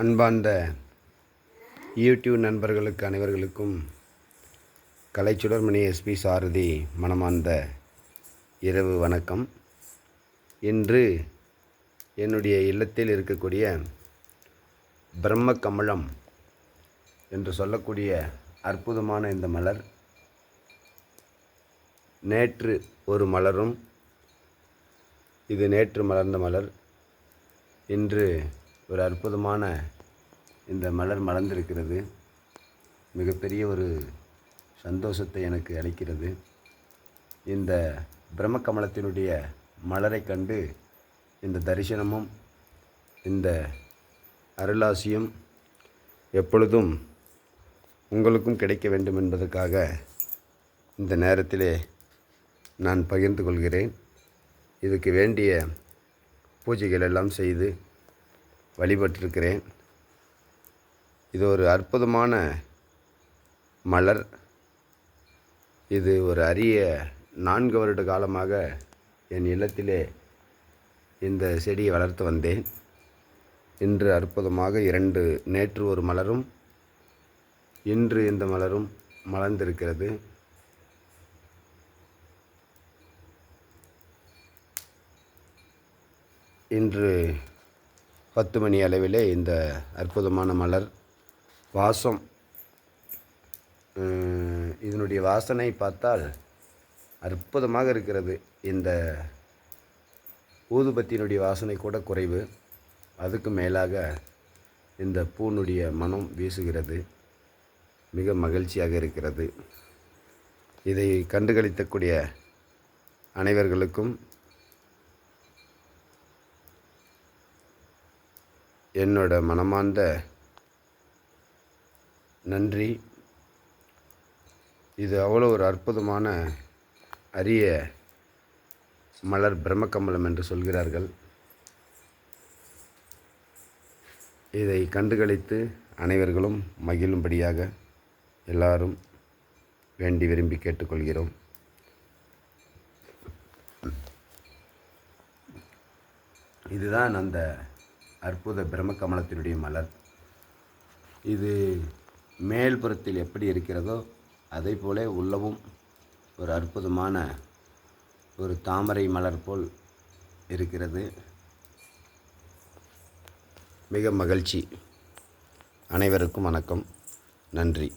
அன்பார்ந்த யூடியூப் நண்பர்களுக்கு அனைவர்களுக்கும் கலைச்சுடர்மணி எஸ்பி சாரதி மனமார்ந்த இரவு வணக்கம். இன்று என்னுடைய இல்லத்தில் இருக்கக்கூடிய பிரம்ம கமலம் என்று சொல்லக்கூடிய அற்புதமான இந்த மலர் நேற்று ஒரு மலரும், இது நேற்று மலர்ந்த மலர். இன்று ஒரு அற்புதமான இந்த மலர் மலர்ந்திருக்கிறது. மிகப்பெரிய ஒரு சந்தோஷத்தை எனக்கு அளிக்கிறது. இந்த பிரம்ம கமலத்தினுடைய மலரை கண்டு இந்த தரிசனமும் இந்த அருளாசியும் எப்பொழுதும் உங்களுக்கும் கிடைக்க வேண்டும் என்பதற்காக இந்த நேரத்திலே நான் பகிர்ந்து கொள்கிறேன். இதுக்கு வேண்டிய பூஜைகள் எல்லாம் செய்து வழிபட்டிருக்கிறேன். இது ஒரு அற்புதமான மலர். இது ஒரு அரிய 4 வருட காலமாக என் இல்லத்திலே இந்த செடியை வளர்த்து வந்தேன். இன்று அற்புதமாக நேற்று ஒரு மலரும் இன்று இந்த மலரும் மலர்ந்திருக்கிறது. இன்று 10 மணி அளவிலே இந்த அற்புதமான மலர் வாசம், இதனுடைய வாசனை பார்த்தால் அற்புதமாக இருக்கிறது. இந்த ஊதுபத்தியினுடைய வாசனை கூட குறைவு. அதுக்கு மேலாக இந்த பூனுடைய மனம் வீசுகிறது. மிக மகிழ்ச்சியாக இருக்கிறது. இதை கண்டுகளிக்கக்கூடிய அனைவர்களுக்கும் என்னோட மனமார்ந்த நன்றி. இது அவ்வளோ ஒரு அற்புதமான அரிய மலர் பிரம்மக்கமலம் என்று சொல்கிறார்கள். இதை கண்டுகளித்து அனைவர்களும் மகிழும்படியாக எல்லாரும் வேண்டி விரும்பி கேட்டுக்கொள்கிறோம். இதுதான் அந்த அற்புத பிரம்மக்கமலத்தினுடைய மலர். இது மேல்புறத்தில் எப்படி இருக்கிறதோ அதை போல உள்ளவும் ஒரு அற்புதமான ஒரு தாமரை மலர் போல் இருக்கிறது. மிக மகிழ்ச்சி. அனைவருக்கும் வணக்கம். நன்றி.